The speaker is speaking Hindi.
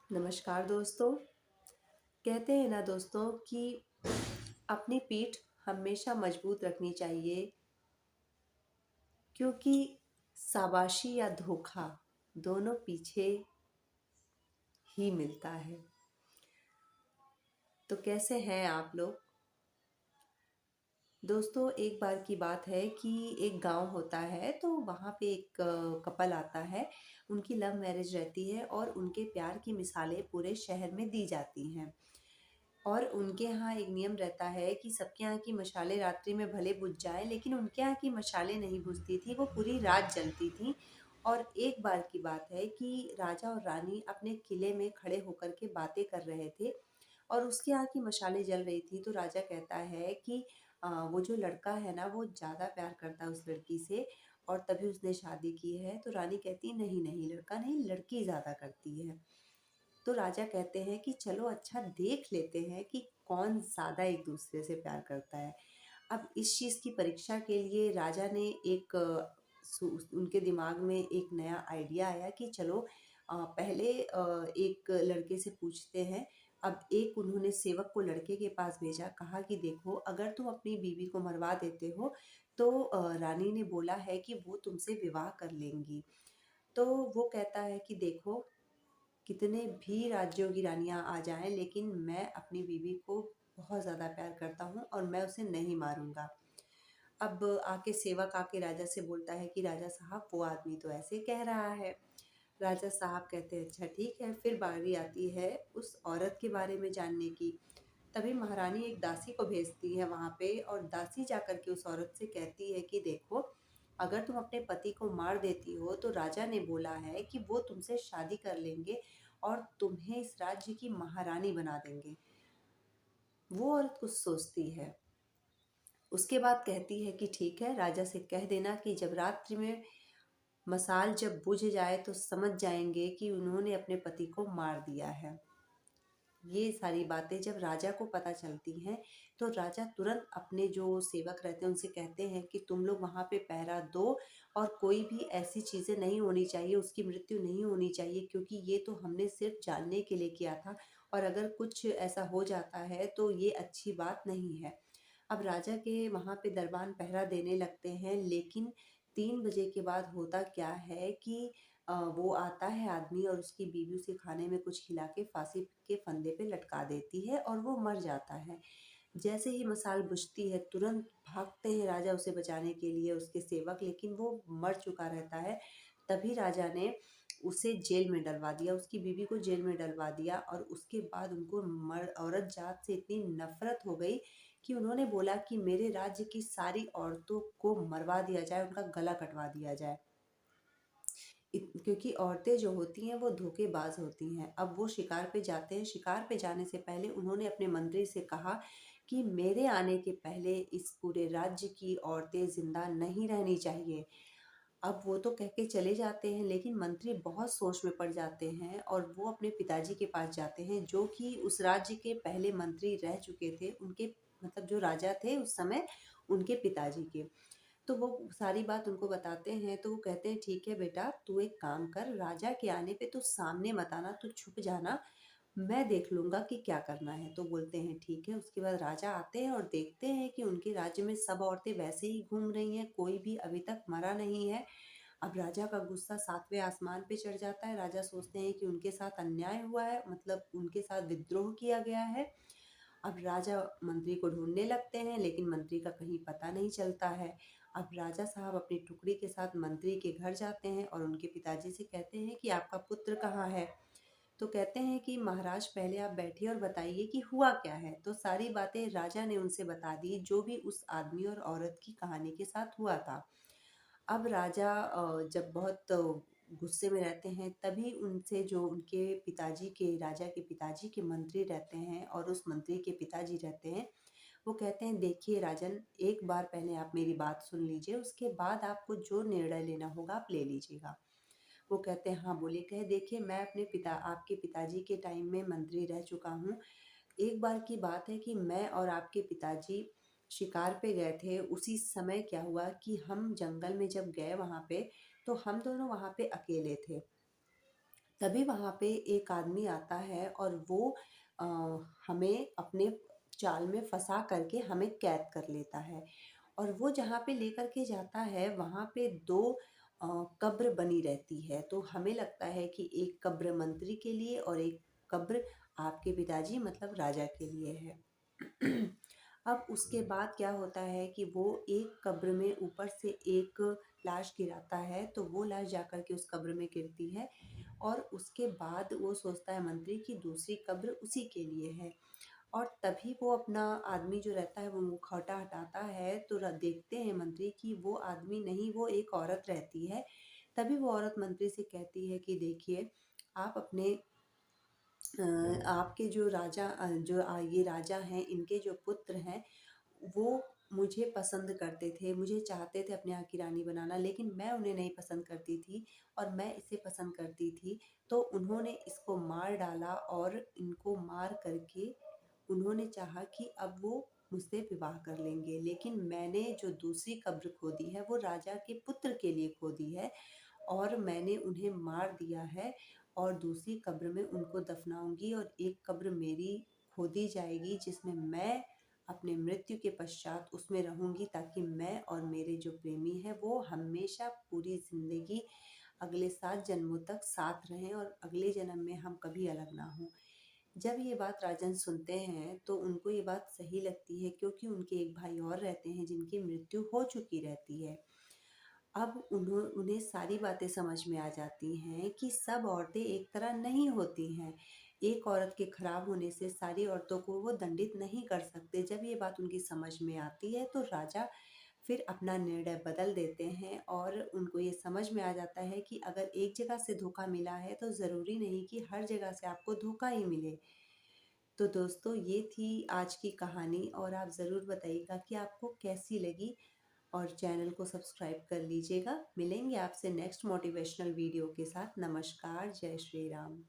नमस्कार दोस्तों। कहते हैं ना दोस्तों कि अपनी पीठ हमेशा मजबूत रखनी चाहिए, क्योंकि शाबाशी या धोखा दोनों पीछे ही मिलता है। तो कैसे हैं आप लोग दोस्तों? एक बार की बात है कि एक गांव होता है, तो वहाँ पे एक कपल आता है। उनकी लव मैरिज रहती है और उनके प्यार की मिसालें पूरे शहर में दी जाती हैं। और उनके यहाँ एक नियम रहता है कि सबके यहाँ की मशालें रात्रि में भले बुझ जाएं, लेकिन उनके यहाँ की मशालें नहीं बुझती थी, वो पूरी रात जलती थी। और एक बार की बात है कि राजा और रानी अपने किले में खड़े होकर के बातें कर रहे थे और उसके यहाँ की मशालें जल रही थी। तो राजा कहता है कि वो जो लड़का है ना, वो ज़्यादा प्यार करता है उस लड़की से और तभी उसने शादी की है। तो रानी कहती नहीं नहीं, लड़का नहीं, लड़की ज़्यादा करती है। तो राजा कहते हैं कि चलो अच्छा देख लेते हैं कि कौन ज़्यादा एक दूसरे से प्यार करता है। अब इस चीज़ की परीक्षा के लिए राजा ने एक उनके दिमाग में एक नया आइडिया आया कि चलो पहले एक लड़के से पूछते हैं। अब एक उन्होंने सेवक को लड़के के पास भेजा, कहा कि देखो, अगर तुम अपनी बीवी को मरवा देते हो तो रानी ने बोला है कि वो तुमसे विवाह कर लेंगी। तो वो कहता है कि देखो, कितने भी राज्यों की रानियां आ जाएं, लेकिन मैं अपनी बीवी को बहुत ज़्यादा प्यार करता हूँ और मैं उसे नहीं मारूंगा। अब आके सेवक आके राजा से बोलता है कि राजा साहब, वो आदमी तो ऐसे कह रहा है। राजा साहब कहते हैं अच्छा ठीक है। फिर बारी आती है उस औरत के बारे में जानने की। तभी महारानी एक दासी को भेजती है वहां पे, और दासी जाकर के उस औरत से कहती है कि देखो, अगर तुम अपने पति को मार देती हो तो राजा ने बोला है कि वो तुमसे शादी कर लेंगे और तुम्हें इस राज्य की महारानी बना देंगे। वो औरत कुछ सोचती है, उसके बाद कहती है कि ठीक है, राजा से कह देना कि जब रात्रि में मसाल जब बुझ जाए तो समझ जाएंगे कि उन्होंने अपने पति को मार दिया है। ये सारी बातें जब राजा को पता चलती हैं, तो राजा तुरंत अपने जो सेवक रहते हैं उनसे कहते हैं कि तुम लोग वहाँ पे पहरा दो और कोई भी ऐसी चीज़ें नहीं होनी चाहिए, उसकी मृत्यु नहीं होनी चाहिए, क्योंकि ये तो हमने सिर्फ जानने के लिए किया था और अगर कुछ ऐसा हो जाता है तो ये अच्छी बात नहीं है। अब राजा के वहाँ पे दरबान पहरा देने लगते हैं, लेकिन 3 बजे के बाद होता क्या है कि वो आता है आदमी और उसकी बीवी उसे खाने में कुछ खिला के फांसी के फंदे पे लटका देती है और वो मर जाता है। जैसे ही मसाल बुझती है, तुरंत भागते हैं राजा उसे बचाने के लिए, उसके सेवक, लेकिन वो मर चुका रहता है। तभी राजा ने उसे जेल में डलवा दिया, उसकी बीवी को जेल में डलवा दिया और उसके बाद उनको औरत जात से इतनी नफरत हो गई कि उन्होंने बोला कि मेरे राज्य की सारी औरतों को मरवा दिया जाए, उनका गला कटवा दिया जाए। क्योंकि औरतें जो होती हैं वो धोखेबाज होती हैं। अब वो शिकार पे जाते हैं, शिकार पे जाने से पहले उन्होंने अपने मंत्री से कहा कि मेरे आने के पहले इस पूरे राज्य की औरतें जिंदा नहीं रहनी चाहिए। अब वो तो कह के चले जाते हैं, लेकिन मंत्री बहुत सोच में पड़ जाते हैं और वो अपने पिताजी के पास जाते हैं, जो कि उस राज्य के पहले मंत्री रह चुके थे, उनके मतलब जो राजा थे उस समय, उनके पिताजी के। तो वो सारी बात उनको बताते हैं, तो वो कहते हैं ठीक है बेटा, तू एक काम कर, राजा के आने पे तू सामने मत आना, तू छुप जाना, मैं देख लूंगा कि क्या करना है। तो बोलते हैं ठीक है। उसके बाद राजा आते हैं और देखते हैं कि उनके राज्य में सब औरतें वैसे ही घूम रही हैं, कोई भी अभी तक मरा नहीं है। अब राजा का गुस्सा 7वें आसमान पे चढ़ जाता है। राजा सोचते हैं कि उनके साथ अन्याय हुआ है, मतलब उनके साथ विद्रोह किया गया है। अब राजा मंत्री को ढूंढने लगते हैं, लेकिन मंत्री का कहीं पता नहीं चलता है। अब राजा साहब अपनी टुकड़ी के साथ मंत्री के घर जाते हैं और उनके पिताजी से कहते हैं कि आपका पुत्र कहाँ है। तो कहते हैं कि महाराज, पहले आप बैठिए और बताइए कि हुआ क्या है। तो सारी बातें राजा ने उनसे बता दी, जो भी उस आदमी और औरत की कहानी के साथ हुआ था। अब राजा जब बहुत गुस्से में रहते हैं, तभी उनसे जो उनके पिताजी के, राजा के पिताजी के मंत्री रहते हैं और उस मंत्री के पिताजी रहते हैं, वो कहते हैं देखिए राजन, एक बार पहले आप मेरी बात सुन लीजिए, उसके बाद आपको जो निर्णय लेना होगा आप ले लीजिएगा। वो कहते हैं हाँ बोलिए। कहे देखिए, मैं अपने पिता, आपके पिताजी के टाइम में मंत्री रह चुका हूँ। एक बार की बात है कि मैं और आपके पिताजी शिकार पे गए थे। उसी समय क्या हुआ कि हम जंगल में जब गए वहाँ पे, तो हम दोनों वहाँ पे अकेले थे। तभी वहाँ पे एक आदमी आता है और वो अ, हमें अपने जाल में फँसा करके हमें कैद कर लेता है। और वो जहाँ पे लेकर के जाता है वहाँ पे 2 अ, कब्र बनी रहती है। तो हमें लगता है कि एक कब्र मंत्री के लिए और एक कब्र आपके पिताजी मतलब राजा के लिए है। अब उसके बाद क्या होता है कि वो एक कब्र में ऊपर से एक लाश गिराता है, तो वो लाश जाकर के उस कब्र में गिरती है और उसके बाद वो सोचता है मंत्री कि दूसरी कब्र उसी के लिए है। और तभी वो अपना आदमी जो रहता है वो मुखौटा हटाता है तो देखते हैं मंत्री कि वो आदमी नहीं, वो एक औरत रहती है। तभी वो औरत मंत्री से कहती है कि देखिए, आप अपने आपके जो राजा ये राजा हैं, इनके जो पुत्र हैं, वो मुझे पसंद करते थे, मुझे चाहते थे अपने यहाँ की रानी बनाना, लेकिन मैं उन्हें नहीं पसंद करती थी और मैं इसे पसंद करती थी। तो उन्होंने इसको मार डाला और इनको मार करके उन्होंने चाहा कि अब वो मुझसे विवाह कर लेंगे। लेकिन मैंने जो दूसरी कब्र खोदी है, वो राजा के पुत्र के लिए खोदी है और मैंने उन्हें मार दिया है और दूसरी कब्र में उनको दफनाऊँगी और एक कब्र मेरी खोदी जाएगी जिसमें मैं अपने मृत्यु के पश्चात उसमें रहूँगी, ताकि मैं और मेरे जो प्रेमी हैं वो हमेशा पूरी ज़िंदगी अगले 7 जन्मों तक साथ रहें और अगले जन्म में हम कभी अलग ना हों। जब ये बात राजन सुनते हैं तो उनको ये बात सही लगती है, क्योंकि उनके एक भाई और रहते हैं जिनकी मृत्यु हो चुकी रहती है। अब उन्हें सारी बातें समझ में आ जाती हैं कि सब औरतें एक तरह नहीं होती हैं। एक औरत के खराब होने से सारी औरतों को वो दंडित नहीं कर सकते। जब ये बात उनकी समझ में आती है तो राजा फिर अपना निर्णय बदल देते हैं और उनको ये समझ में आ जाता है कि अगर एक जगह से धोखा मिला है तो ज़रूरी नहीं कि हर जगह से आपको धोखा ही मिले। तो दोस्तों, ये थी आज की कहानी और आप ज़रूर बताइएगा कि आपको कैसी लगी और चैनल को सब्सक्राइब कर लीजिएगा। मिलेंगे आपसे नेक्स्ट मोटिवेशनल वीडियो के साथ। नमस्कार, जय श्री राम।